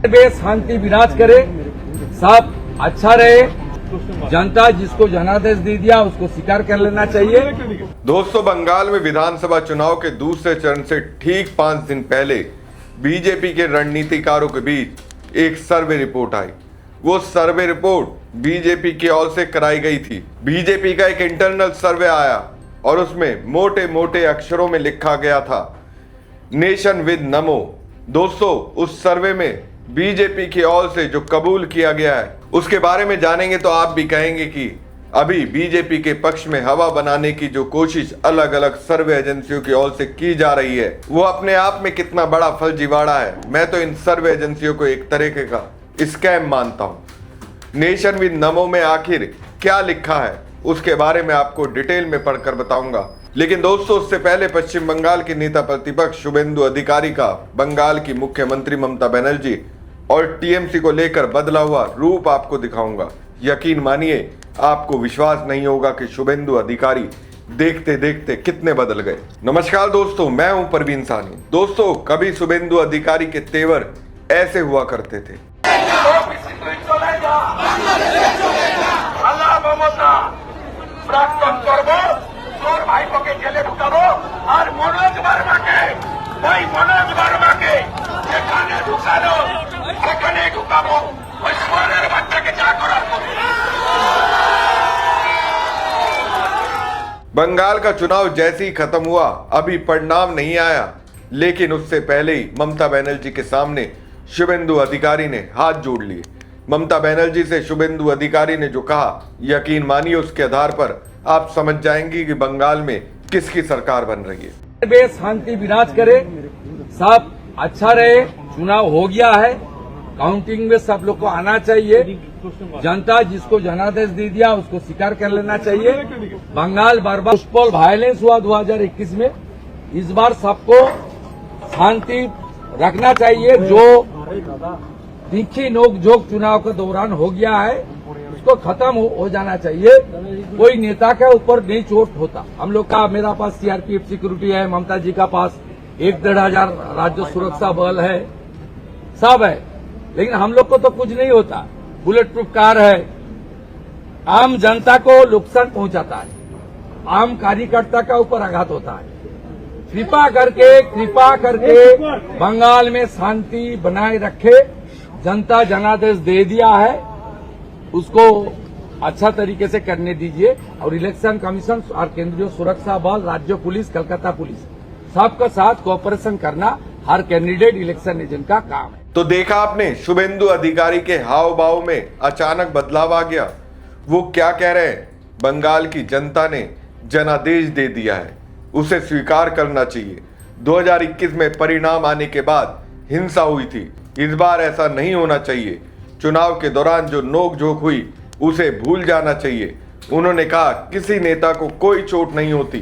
में शांति विराज करे, सब अच्छा रहे। जनता जिसको जनादेश दे दिया उसको स्वीकार कर लेना चाहिए। दोस्तों, बंगाल में विधानसभा चुनाव के दूसरे चरण से ठीक 5 दिन पहले बीजेपी के रणनीतिकारों के बीच एक सर्वे रिपोर्ट आई। वो सर्वे रिपोर्ट बीजेपी की ओर से कराई गई थी। बीजेपी का एक इंटरनल सर्वे आया और उसमें मोटे मोटे अक्षरों में लिखा गया था, नेशन विद नमो। दोस्तों, उस सर्वे में बीजेपी की ओर से जो कबूल किया गया है उसके बारे में जानेंगे तो आप भी कहेंगे कि अभी बीजेपी के पक्ष में हवा बनाने की जो कोशिश अलग अलग सर्वे एजेंसियों की ओर से की जा रही है वो अपने आप में कितना बड़ा फर्जीवाड़ा है। मैं तो इन सर्वे एजेंसियों को एक तरीके का स्कैम मानता हूं। नेशन विद नमो में आखिर क्या लिखा है उसके बारे में आपको डिटेल में पढ़कर बताऊंगा। लेकिन दोस्तों, उससे पहले पश्चिम बंगाल के नेता प्रतिपक्ष शुभेंदु अधिकारी का बंगाल की मुख्यमंत्री ममता बनर्जी और टीएमसी को लेकर बदला हुआ रूप आपको दिखाऊंगा। यकीन मानिए, आपको विश्वास नहीं होगा कि शुभेंदु अधिकारी देखते देखते कितने बदल गए। नमस्कार दोस्तों, मैं हूं परवीन सानी। दोस्तों, कभी शुभेंदु अधिकारी के तेवर ऐसे हुआ करते थे। बंगाल का चुनाव जैसे ही खत्म हुआ, अभी परिणाम नहीं आया, लेकिन उससे पहले ही ममता बनर्जी के सामने शुभेंदु अधिकारी ने हाथ जोड़ लिए। ममता बनर्जी से शुभेंदु अधिकारी ने जो कहा, यकीन मानिए उसके आधार पर आप समझ जाएंगे कि बंगाल में किसकी सरकार बन रही है। में शांति विराज करे, सब अच्छा रहे। चुनाव हो गया है, काउंटिंग में सब लोग को आना चाहिए। जनता जिसको जनादेश दे दिया उसको स्वीकार कर लेना चाहिए। बंगाल बार बार पुष्पल वायलेंस हुआ 2021 में, इस बार सबको शांति रखना चाहिए। जो तीखी नोक-झोंक चुनाव के दौरान हो गया है उसको खत्म हो जाना चाहिए। कोई नेता के ऊपर नहीं चोट होता। हम लोग का, मेरा पास सीआरपीएफ सिक्योरिटी है, ममता जी का पास 1-1.5 हजार राज्य सुरक्षा बल है, सब है, लेकिन हम लोग को तो कुछ नहीं होता। बुलेट प्रूफ कार है, आम जनता को नुकसान पहुंचाता है, आम कार्यकर्ता का ऊपर आघात होता है। कृपा करके बंगाल में शांति बनाए रखे। जनता जनादेश दे दिया है, उसको अच्छा तरीके से करने दीजिए। और इलेक्शन कमीशन और केंद्रीय सुरक्षा बल, राज्य पुलिस, कलकत्ता पुलिस, सबका साथ कोऑपरेशन करना हर कैंडिडेट इलेक्शन एजेंट का काम है। तो देखा आपने, शुभेंदु अधिकारी के हाव भाव में अचानक बदलाव आ गया। वो क्या कह रहे हैं, बंगाल की जनता ने जनादेश दे दिया है, उसे स्वीकार करना चाहिए। 2021 में परिणाम आने के बाद हिंसा हुई थी, इस बार ऐसा नहीं होना चाहिए। चुनाव के दौरान जो नोक-झोंक हुई उसे भूल जाना चाहिए। उन्होंने कहा, किसी नेता को कोई चोट नहीं होती।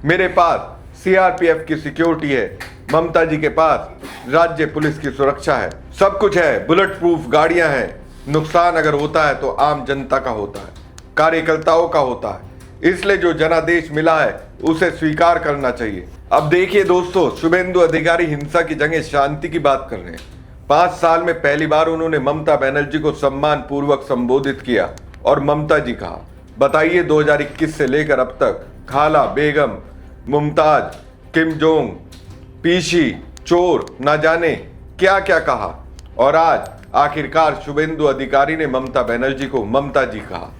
मेरे पास सीआरपीएफ की सिक्योरिटी है, ममता जी के पास राज्य पुलिस की सुरक्षा है, सब कुछ है, बुलेट प्रूफ गाड़ियां हैं। नुकसान अगर होता है तो आम जनता का होता है, कार्यकर्ताओं का होता है। इसलिए जो जनादेश मिला है उसे स्वीकार करना चाहिए। अब देखिए दोस्तों, शुभेंदु अधिकारी हिंसा की जगह शांति की बात कर रहे हैं। 5 साल में पहली बार उन्होंने ममता बनर्जी को सम्मान पूर्वक संबोधित किया और ममता जी कहा। बताइए, 2021 से लेकर अब तक खाला, बेगम, मुमताज, किम जोंग, पीशी, चोर, ना जाने क्या क्या कहा, और आज आखिरकार शुभेंदु अधिकारी ने ममता बनर्जी को ममता जी कहा।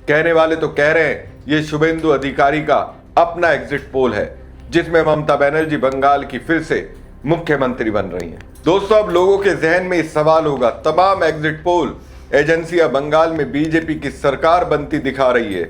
कहने वाले तो कह रहे हैं ये शुभेंदु अधिकारी का अपना एग्जिट पोल है, जिसमें ममता बनर्जी बंगाल की फिर से मुख्यमंत्री बन रही हैं। दोस्तों, अब लोगों के जहन में इस सवाल होगा, तमाम एग्जिट पोल एजेंसियां बंगाल में बीजेपी की सरकार बनती दिखा रही है।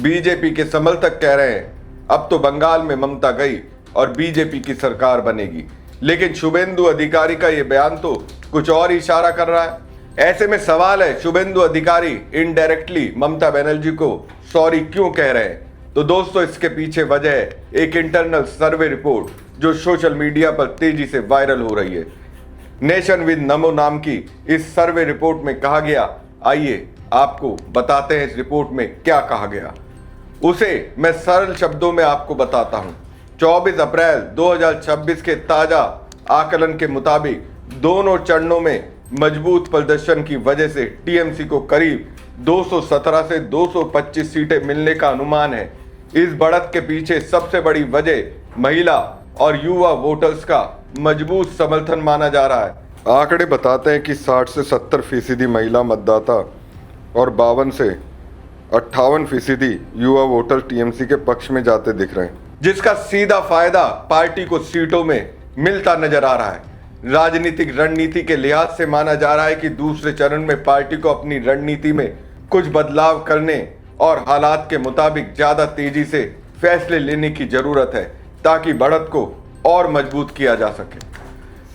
बीजेपी के समर्थक कह रहे हैं अब तो बंगाल में ममता गई और बीजेपी की सरकार बनेगी। लेकिन शुभेंदु अधिकारी का यह बयान तो कुछ और इशारा कर रहा है। ऐसे में सवाल है, शुभेंदु अधिकारी इनडायरेक्टली ममता बनर्जी को सॉरी क्यों कह रहे हैं? तो दोस्तों, इसके पीछे वजह है एक इंटरनल सर्वे रिपोर्ट जो सोशल मीडिया पर तेजी से वायरल हो रही है। नेशन विद नमो नाम की इस सर्वे रिपोर्ट में कहा गया, आइए आपको बताते हैं इस रिपोर्ट में क्या कहा गया। उसे मैं सरल शब्दों में आपको बताता हूं। 24 अप्रैल 2026 के ताजा आकलन के मुताबिक दोनों चरणों में मजबूत प्रदर्शन की वजह से टीएमसी को करीब 217 से 225 सीटें मिलने का अनुमान है। इस बढ़त के पीछे सबसे बड़ी वजह महिला और युवा वोटर्स का मजबूत समर्थन माना जा रहा है। आंकड़े बताते हैं कि 60 से 70% महिला मतदाता और 52 से 58% युवा वोटर टीएमसी के पक्ष में जाते दिख रहे हैं, जिसका सीधा फायदा पार्टी को सीटों में मिलता नजर आ रहा है। राजनीतिक रणनीति के लिहाज से माना जा रहा है कि दूसरे चरण में पार्टी को अपनी रणनीति में कुछ बदलाव करने और हालात के मुताबिक ज्यादा तेजी से फैसले लेने की जरूरत है ताकि बढ़त को और मजबूत किया जा सके।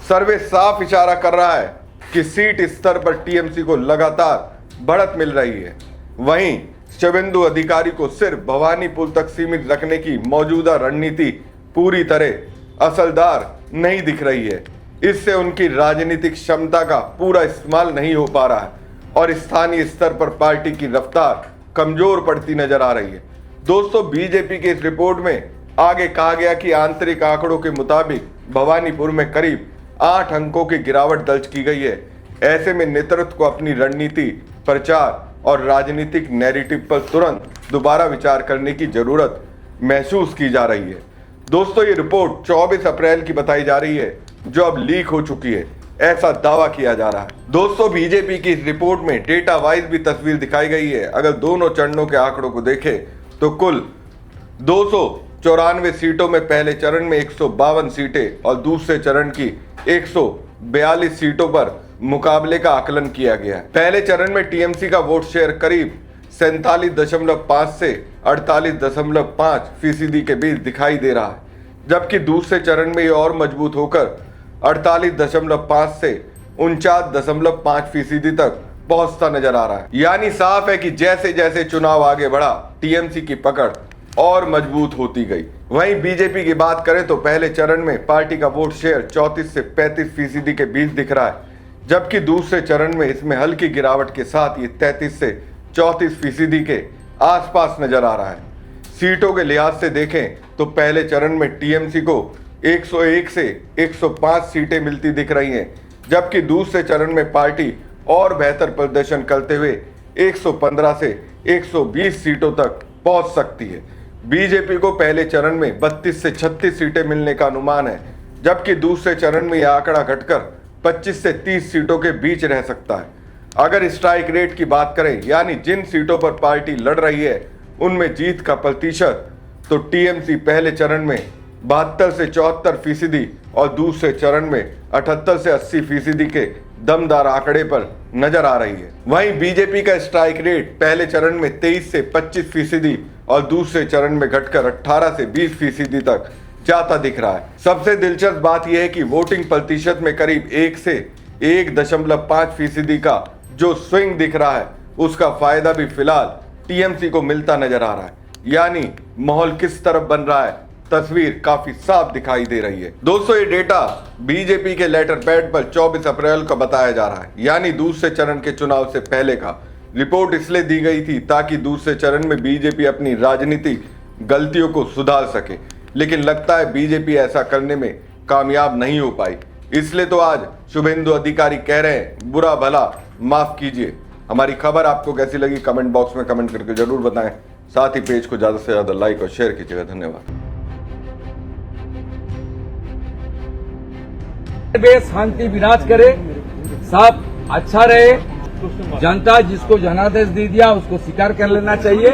सर्वे साफ इशारा कर रहा है कि सीट स्तर पर टीएमसी को लगातार बढ़त मिल रही है। वहीं शुभेंदु अधिकारी को सिर्फ भवानीपुर तक सीमित रखने की मौजूदा रणनीति पूरी तरह असरदार नहीं दिख रही है। इससे उनकी राजनीतिक क्षमता का पूरा इस्तेमाल नहीं हो पा रहा है और स्थानीय स्तर पर पार्टी की रफ्तार कमजोर पड़ती नजर आ रही है। दोस्तों, बीजेपी की इस रिपोर्ट में आगे कहा गया कि आंतरिक आंकड़ों के मुताबिक भवानीपुर में करीब 8 अंकों की गिरावट दर्ज की गई है। ऐसे में नेतृत्व को अपनी रणनीति, प्रचार और राजनीतिक नैरेटिव पर तुरंत दोबारा विचार करने की जरूरत महसूस की जा रही है। दोस्तों, ये रिपोर्ट 24 अप्रैल की बताई जा रही है जो अब लीक हो चुकी है, ऐसा दावा किया जा रहा है। दोस्तों, बीजेपी की इस रिपोर्ट में डेटा वाइज भी तस्वीर दिखाई गई है। अगर दोनों चरणों के आंकड़ों को देखें तो कुल 294 सीटों में पहले चरण में 152 सीटें और दूसरे चरण की 142 सीटों पर मुकाबले का आकलन किया गया है। पहले चरण में टीएमसी का वोट शेयर करीब 47.5 से 48.5% के बीच दिखाई दे रहा है, जबकि दूसरे चरण में ये और मजबूत होकर 48.5 से 49.5% तक पहुंचता नजर आ रहा है। यानी साफ है कि जैसे जैसे चुनाव आगे बढ़ा, टीएमसी की पकड़ और मजबूत होती गई। वहीं बीजेपी की बात करें तो पहले चरण में पार्टी का वोट शेयर 34 से 35% के बीच दिख रहा है, जबकि दूसरे चरण में इसमें हल्की गिरावट के साथ ये 33 से 34% के आसपास नजर आ रहा है। सीटों के लिहाज से देखें तो पहले चरण में टीएमसी को 101 से 105 सीटें मिलती दिख रही हैं, जबकि दूसरे चरण में पार्टी और बेहतर प्रदर्शन करते हुए 115 से 120 सीटों तक पहुंच सकती है। बीजेपी को पहले चरण में 32 से 36 सीटें मिलने का अनुमान है, जबकि दूसरे चरण में यह आंकड़ा घटकर 25 से 30 सीटों के बीच रह सकता है। अगर स्ट्राइक रेट की बात करें, यानी जिन सीटों पर पार्टी लड़ रही है उनमें जीत का प्रतिशत, तो टीएमसी पहले चरण में 72 से 74% और दूसरे चरण में 78 से 80% के दमदार आंकड़े पर नजर आ रही है। वहीं बीजेपी का स्ट्राइक रेट पहले चरण में 23 से 25% और दूसरे चरण में घटकर 18 से 20% तक जाता दिख रहा है। सबसे दिलचस्प बात यह है कि वोटिंग प्रतिशत में करीब 1 से 1.5% का जो स्विंग दिख रहा है, उसका फायदा भी फिलहाल टीएमसी को मिलता नजर आ रहा है। यानी माहौल किस तरफ बन रहा है, तस्वीर काफी साफ दिखाई दे रही है। दोस्तों, ये डेटा बीजेपी के लेटर पैड पर 24 अप्रैल को बताया जा रहा है, यानी दूसरे चरण के चुनाव से पहले का। रिपोर्ट इसलिए दी गई थी ताकि दूसरे चरण में बीजेपी अपनी राजनीतिक गलतियों को सुधार सके, लेकिन लगता है बीजेपी ऐसा करने में कामयाब नहीं हो पाई। इसलिए तो आज शुभेंदु अधिकारी कह रहे हैं, बुरा भला माफ कीजिए। हमारी खबर आपको कैसी लगी कमेंट बॉक्स में कमेंट करके जरूर बताएं। साथ ही पेज को ज्यादा से ज्यादा लाइक और शेयर कीजिएगा। धन्यवाद। शांति विराज करे, सब अच्छा रहे। जनता जिसको जनादेश दे दिया उसको स्वीकार कर लेना चाहिए।